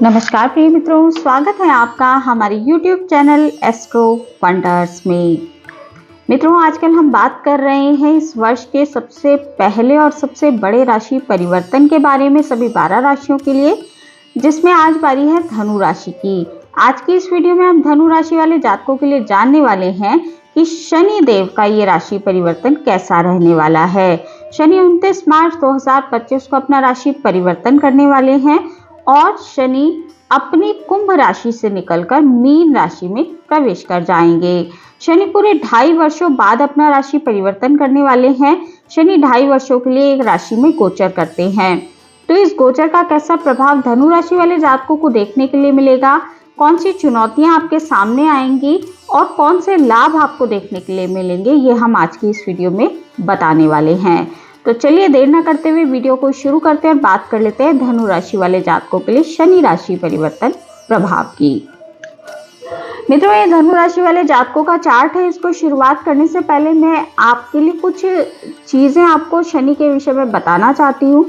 नमस्कार प्रिय मित्रों, स्वागत है आपका हमारे YouTube चैनल एस्ट्रो वंडर्स में। मित्रों, आजकल हम बात कर रहे हैं इस वर्ष के सबसे पहले और सबसे बड़े राशि परिवर्तन के बारे में सभी 12 राशियों के लिए, जिसमें आज बारी है धनु राशि की। आज की इस वीडियो में हम धनु राशि वाले जातकों के लिए जानने वाले हैं कि शनि देव का ये राशि परिवर्तन कैसा रहने वाला है। शनि 29 मार्च 2025 को अपना राशि परिवर्तन करने वाले हैं और शनि अपनी कुंभ राशि से निकलकर मीन राशि में प्रवेश कर जाएंगे। शनि पूरे 2.5 वर्षों बाद अपना राशि परिवर्तन करने वाले हैं। शनि 2.5 वर्षों के लिए एक राशि में गोचर करते हैं। तो इस गोचर का कैसा प्रभाव धनु राशि वाले जातकों को देखने के लिए मिलेगा, कौन सी चुनौतियां आपके सामने आएंगी और कौन से लाभ आपको देखने के लिए मिलेंगे, ये हम आज की इस वीडियो में बताने वाले हैं। तो चलिए देर न करते हुए वीडियो को शुरू करते हैं और बात कर लेते हैं धनु राशि वाले जातकों के लिए शनि राशि परिवर्तन प्रभाव की। मित्रों, ये धनु राशि वाले जातकों का चार्ट है। इसको शुरुआत करने से पहले मैं आपके लिए कुछ चीजें आपको शनि के विषय में बताना चाहती हूँ,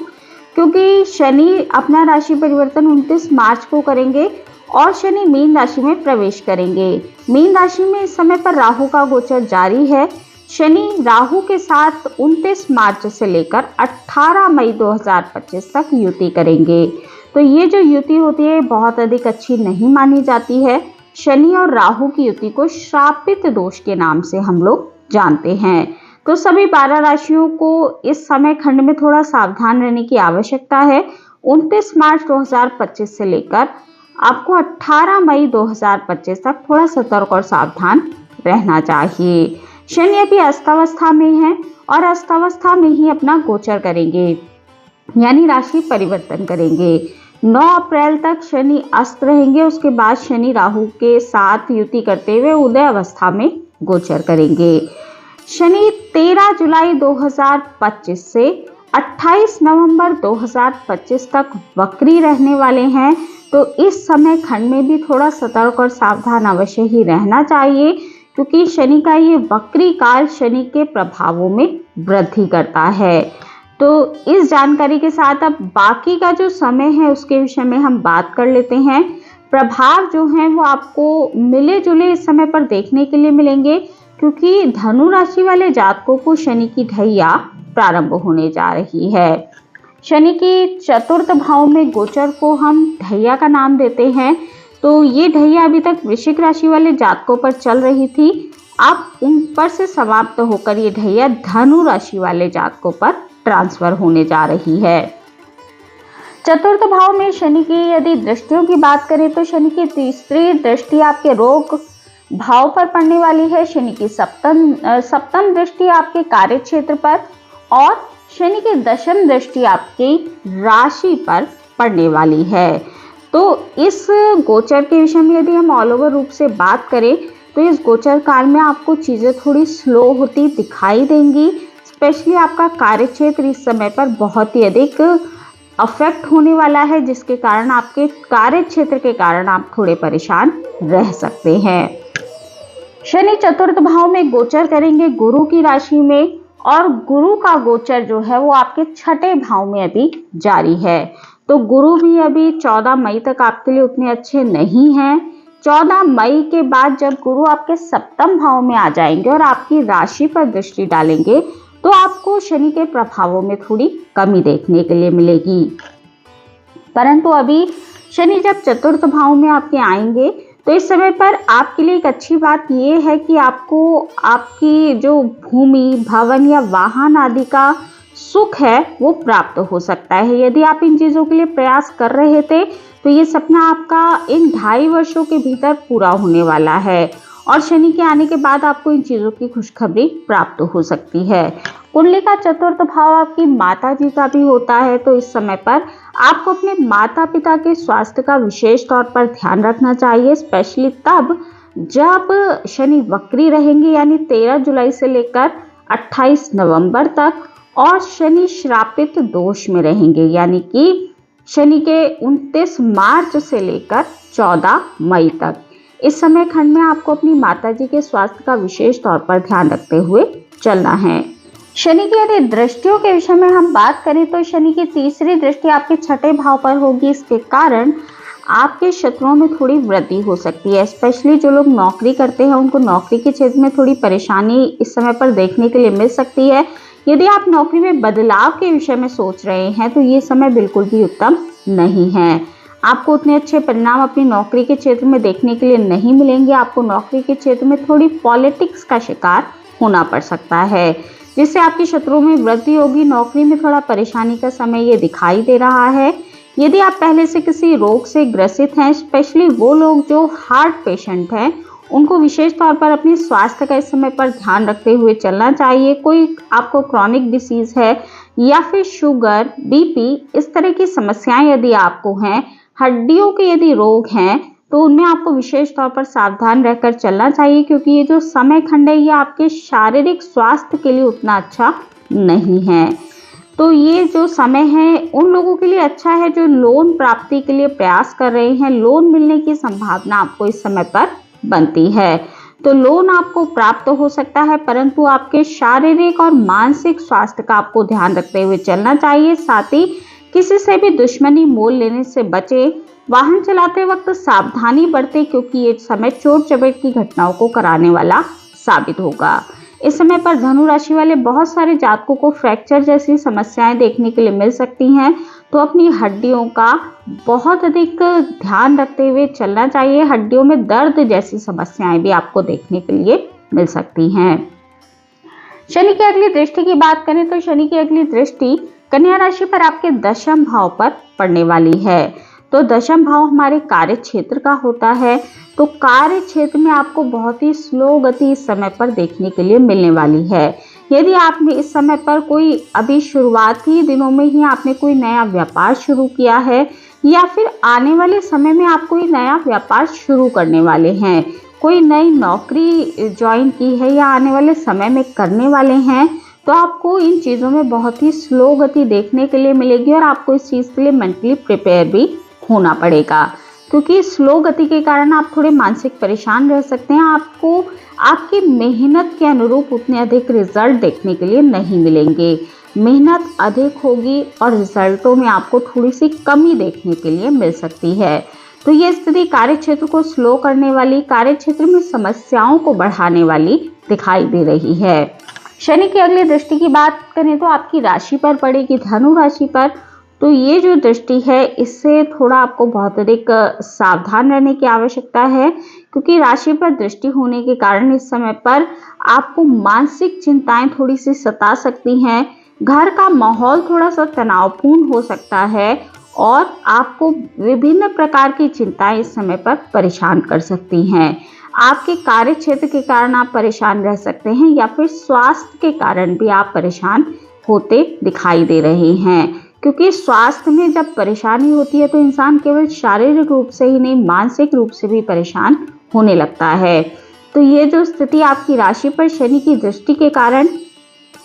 क्योंकि शनि अपना राशि परिवर्तन 29 मार्च को करेंगे और शनि मीन राशि में प्रवेश करेंगे। मीन राशि में इस समय पर राहु का गोचर जारी है। शनि राहु के साथ 29 मार्च से लेकर 18 मई 2025 तक युति करेंगे। तो ये जो युति होती है बहुत अधिक अच्छी नहीं मानी जाती है। शनि और राहु की युति को श्रापित दोष के नाम से हम लोग जानते हैं। तो सभी 12 राशियों को इस समय खंड में थोड़ा सावधान रहने की आवश्यकता है। 29 मार्च 2025 से लेकर आपको 18 मई 2025 तक थोड़ा सतर्क और सावधान रहना चाहिए। शनि अभी अस्थावस्था में है और अस्थावस्था में ही अपना गोचर करेंगे, यानी राशि परिवर्तन करेंगे। 9 अप्रैल तक शनि अस्त रहेंगे। उसके बाद शनि राहु के साथ युति करते हुए उदय अवस्था में गोचर करेंगे। शनि 13 जुलाई 2025 से 28 नवंबर 2025 तक वक्री रहने वाले हैं। तो इस समय खंड में भी थोड़ा सतर्क और सावधान अवश्य ही रहना चाहिए, क्योंकि शनि का ये वक्री काल शनि के प्रभावों में वृद्धि करता है। तो इस जानकारी के साथ अब बाकी का जो समय है उसके विषय में हम बात कर लेते हैं। प्रभाव जो हैं वो आपको मिले जुले इस समय पर देखने के लिए मिलेंगे, क्योंकि धनु राशि वाले जातकों को शनि की ढैया प्रारंभ होने जा रही है। शनि की चतुर्थ भाव में गोचर को हम ढैया का नाम देते हैं। तो ये ढैया अभी तक वृश्चिक राशि वाले जातकों पर चल रही थी, अब उन पर से समाप्त होकर ये ढैया धनु राशि वाले जातकों पर ट्रांसफर होने जा रही है। चतुर्थ भाव में शनि की यदि दृष्टियों की बात करें तो शनि की तीसरी दृष्टि आपके रोग भाव पर पड़ने वाली है। शनि की सप्तम दृष्टि आपके कार्य क्षेत्र पर और शनि की दशम दृष्टि आपकी राशि पर पड़ने वाली है। तो इस गोचर के विषय में यदि हम ऑल ओवर रूप से बात करें तो इस गोचर काल में आपको चीज़ें थोड़ी स्लो होती दिखाई देंगी। स्पेशली आपका कार्य क्षेत्र इस समय पर बहुत ही अधिक अफेक्ट होने वाला है, जिसके कारण आपके कार्य क्षेत्र के कारण आप थोड़े परेशान रह सकते हैं। शनि चतुर्थ भाव में गोचर करेंगे गुरु की राशि में, और गुरु का गोचर जो है वो आपके छठे भाव में अभी जारी है। तो गुरु भी अभी 14 मई तक आपके लिए उतने अच्छे नहीं हैं। 14 मई के बाद जब गुरु आपके सप्तम भाव में आ जाएंगे और आपकी राशि पर दृष्टि डालेंगे तो आपको शनि के प्रभावों में थोड़ी कमी देखने के लिए मिलेगी। परंतु अभी शनि जब चतुर्थ भाव में आपके आएंगे तो इस समय पर आपके लिए एक अच्छी बात यह है कि आपको आपकी जो भूमि, भवन या वाहन आदि का सुख है वो प्राप्त हो सकता है। यदि आप इन चीज़ों के लिए प्रयास कर रहे थे तो ये सपना आपका इन 2.5 वर्षों के भीतर पूरा होने वाला है और शनि के आने के बाद आपको इन चीज़ों की खुशखबरी प्राप्त हो सकती है। कुंडली का चतुर्थ भाव आपकी माता जी का भी होता है, तो इस समय पर आपको अपने माता पिता के स्वास्थ्य का विशेष तौर पर ध्यान रखना चाहिए, स्पेशली तब जब शनि वक्री रहेंगे, यानी 13 जुलाई से लेकर 28 नवंबर तक, और शनि श्रापित दोष में रहेंगे, यानी कि शनि के 29 मार्च से लेकर 14 मई तक। इस समय खंड में आपको अपनी माताजी के स्वास्थ्य का विशेष तौर पर ध्यान रखते हुए चलना है। शनि की यदि दृष्टियों के विषय में हम बात करें तो शनि की तीसरी दृष्टि आपके छठे भाव पर होगी। इसके कारण आपके शत्रुओं में थोड़ी वृद्धि हो सकती है। स्पेशली जो लोग नौकरी करते हैं उनको नौकरी के क्षेत्र में थोड़ी परेशानी इस समय पर देखने के लिए मिल सकती है। यदि आप नौकरी में बदलाव के विषय में सोच रहे हैं तो ये समय बिल्कुल भी उत्तम नहीं है। आपको उतने अच्छे परिणाम अपनी नौकरी के क्षेत्र में देखने के लिए नहीं मिलेंगे। आपको नौकरी के क्षेत्र में थोड़ी पॉलिटिक्स का शिकार होना पड़ सकता है, जिससे आपके शत्रुओं में वृद्धि होगी। नौकरी में थोड़ा परेशानी का समय ये दिखाई दे रहा है। यदि आप पहले से किसी रोग से ग्रसित हैं, स्पेशली वो लोग जो हार्ट पेशेंट हैं, उनको विशेष तौर पर अपने स्वास्थ्य का इस समय पर ध्यान रखते हुए चलना चाहिए। कोई आपको क्रॉनिक डिसीज है या फिर शुगर, बीपी, इस तरह की समस्याएं यदि आपको हैं, हड्डियों के यदि रोग हैं, तो उनमें आपको विशेष तौर पर सावधान रहकर चलना चाहिए, क्योंकि ये जो समय खंड है ये आपके शारीरिक स्वास्थ्य के लिए उतना अच्छा नहीं है। तो ये जो समय है उन लोगों के लिए अच्छा है जो लोन प्राप्ति के लिए प्रयास कर रहे हैं। लोन मिलने की संभावना आपको इस समय पर बनती है, तो लोन आपको प्राप्त हो सकता है, परंतु आपके शारीरिक और मानसिक स्वास्थ्य का आपको ध्यान रखते हुए चलना चाहिए। साथ ही किसी से भी दुश्मनी मोल लेने से बचे। वाहन चलाते वक्त सावधानी बरतें, क्योंकि ये समय चोट चपेट की घटनाओं को कराने वाला साबित होगा। इस समय पर धनु राशि वाले बहुत सारे जातकों को फ्रैक्चर जैसी समस्याएं देखने के लिए मिल सकती हैं, तो अपनी हड्डियों का बहुत अधिक ध्यान रखते हुए चलना चाहिए। हड्डियों में दर्द जैसी समस्याएं भी आपको देखने के लिए मिल सकती हैं। शनि की अगली दृष्टि की बात करें तो शनि की अगली दृष्टि कन्या राशि पर आपके दशम भाव पर पड़ने वाली है। तो दशम भाव हमारे कार्य क्षेत्र का होता है, तो कार्य क्षेत्र में आपको बहुत ही स्लो गति इस समय पर देखने के लिए मिलने वाली है। यदि आपने इस समय पर कोई अभी शुरुआती दिनों में ही आपने कोई नया व्यापार शुरू किया है, या फिर आने वाले समय में आप कोई नया व्यापार शुरू करने वाले हैं, कोई नई नौकरी ज्वाइन की है या आने वाले समय में करने वाले हैं, तो आपको इन चीज़ों में बहुत ही स्लो गति देखने के लिए मिलेगी और आपको इस चीज़ के लिए मेंटली प्रिपेयर भी होना पड़ेगा, क्योंकि स्लो गति के कारण आप थोड़े मानसिक परेशान रह सकते हैं। आपको आपकी मेहनत के अनुरूप उतने अधिक रिजल्ट देखने के लिए नहीं मिलेंगे। मेहनत अधिक होगी और रिजल्टों में आपको थोड़ी सी कमी देखने के लिए मिल सकती है। तो ये स्थिति कार्य क्षेत्र को स्लो करने वाली, कार्य क्षेत्र में समस्याओं को बढ़ाने वाली दिखाई दे रही है। शनि की अगली दृष्टि की बात करें तो आपकी राशि पर पड़ेगी, धनु राशि पर। तो ये जो दृष्टि है इससे थोड़ा आपको बहुत अधिक सावधान रहने की आवश्यकता है, क्योंकि राशि पर दृष्टि होने के कारण इस समय पर आपको मानसिक चिंताएं थोड़ी सी सता सकती हैं। घर का माहौल थोड़ा सा तनावपूर्ण हो सकता है और आपको विभिन्न प्रकार की चिंताएं इस समय पर परेशान कर सकती हैं। आपके कार्य क्षेत्र के कारण आप परेशान रह सकते हैं, या फिर स्वास्थ्य के कारण भी आप परेशान होते दिखाई दे रहे हैं, क्योंकि स्वास्थ्य में जब परेशानी होती है तो इंसान केवल शारीरिक रूप से ही नहीं, मानसिक रूप से भी परेशान होने लगता है। तो ये जो स्थिति आपकी राशि पर शनि की दृष्टि के कारण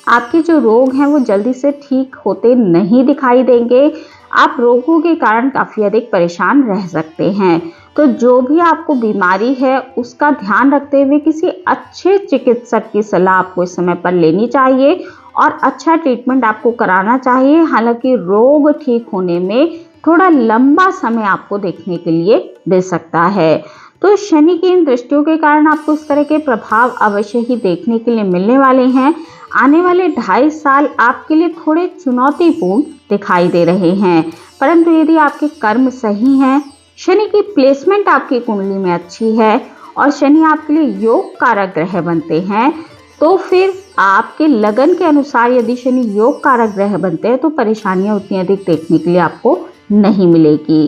आपके जो रोग हैं वो जल्दी से ठीक होते नहीं दिखाई देंगे। आप रोगों के कारण काफ़ी अधिक परेशान रह सकते हैं। तो जो भी आपको बीमारी है उसका ध्यान रखते हुए किसी अच्छे चिकित्सक की सलाह आपको इस समय पर लेनी चाहिए और अच्छा ट्रीटमेंट आपको कराना चाहिए। हालांकि रोग ठीक होने में थोड़ा लंबा समय आपको देखने के लिए मिल सकता है। तो शनि की इन दृष्टियों के कारण आपको इस तरह के प्रभाव अवश्य ही देखने के लिए मिलने वाले हैं। आने वाले 2.5 साल आपके लिए थोड़े चुनौतीपूर्ण दिखाई दे रहे हैं, परंतु यदि आपके कर्म सही हैं, शनि की प्लेसमेंट आपकी कुंडली में अच्छी है और शनि आपके लिए योग कारक ग्रह बनते हैं, तो फिर आपके लगन के अनुसार यदि शनि योग कारक ग्रह बनते हैं तो परेशानियां उतनी अधिक देखने के लिए आपको नहीं मिलेगी।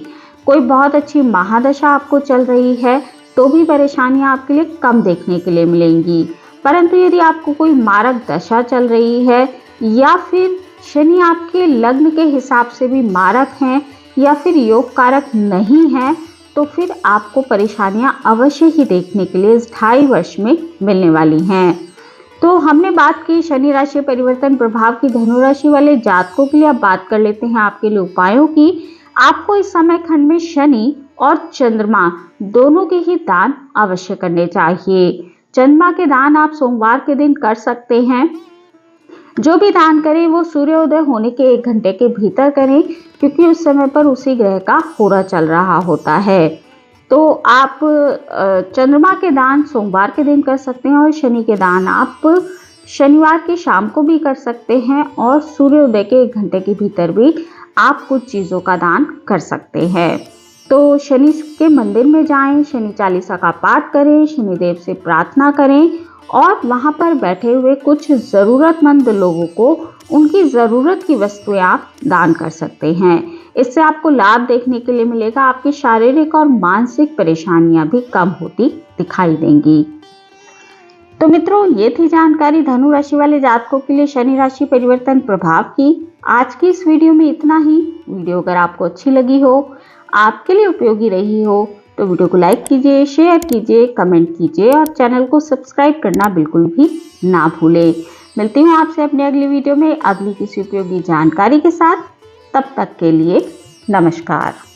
कोई बहुत अच्छी महादशा आपको चल रही है तो भी परेशानियां आपके लिए कम देखने के लिए मिलेंगी, परंतु यदि आपको कोई मारक दशा चल रही है या फिर शनि आपके लग्न के हिसाब से भी मारक हैं या फिर योग कारक नहीं है, तो फिर आपको परेशानियां अवश्य ही देखने के लिए इस 2.5 वर्ष में मिलने वाली हैं। तो हमने बात की शनि राशि परिवर्तन प्रभाव की धनु राशि वाले जातकों के लिए। अब बात कर लेते हैं आपके लिए उपायों की। आपको इस समय खंड में शनि और चंद्रमा दोनों के ही दान अवश्य करने चाहिए। चंद्रमा के दान आप सोमवार के दिन कर सकते हैं। जो भी दान करें वो सूर्योदय होने के 1 घंटे के भीतर करें, क्योंकि उस समय पर उसी ग्रह का होरा चल रहा होता है। तो आप चंद्रमा के दान सोमवार के दिन कर सकते हैं और शनि के दान आप शनिवार की शाम को भी कर सकते हैं, और सूर्योदय के 1 घंटे के भीतर भी आप कुछ चीज़ों का दान कर सकते हैं। तो शनि के मंदिर में जाएं, शनि चालीसा का पाठ करें, शनिदेव से प्रार्थना करें और वहां पर बैठे हुए कुछ ज़रूरतमंद लोगों को उनकी ज़रूरत की वस्तुएं आप दान कर सकते हैं। इससे आपको लाभ देखने के लिए मिलेगा, आपकी शारीरिक और मानसिक परेशानियां भी कम होती दिखाई देंगी। तो मित्रों, ये थी जानकारी धनु राशि वाले जातकों के लिए शनि राशि परिवर्तन प्रभाव की। आज की इस वीडियो में इतना ही। वीडियो अगर आपको अच्छी लगी हो, आपके लिए उपयोगी रही हो, तो वीडियो को लाइक कीजिए, शेयर कीजिए, कमेंट कीजिए और चैनल को सब्सक्राइब करना बिल्कुल भी ना भूलें। मिलती हूँ आपसे अपने अगली वीडियो में अगली किसी उपयोगी जानकारी के साथ। तब तक के लिए नमस्कार।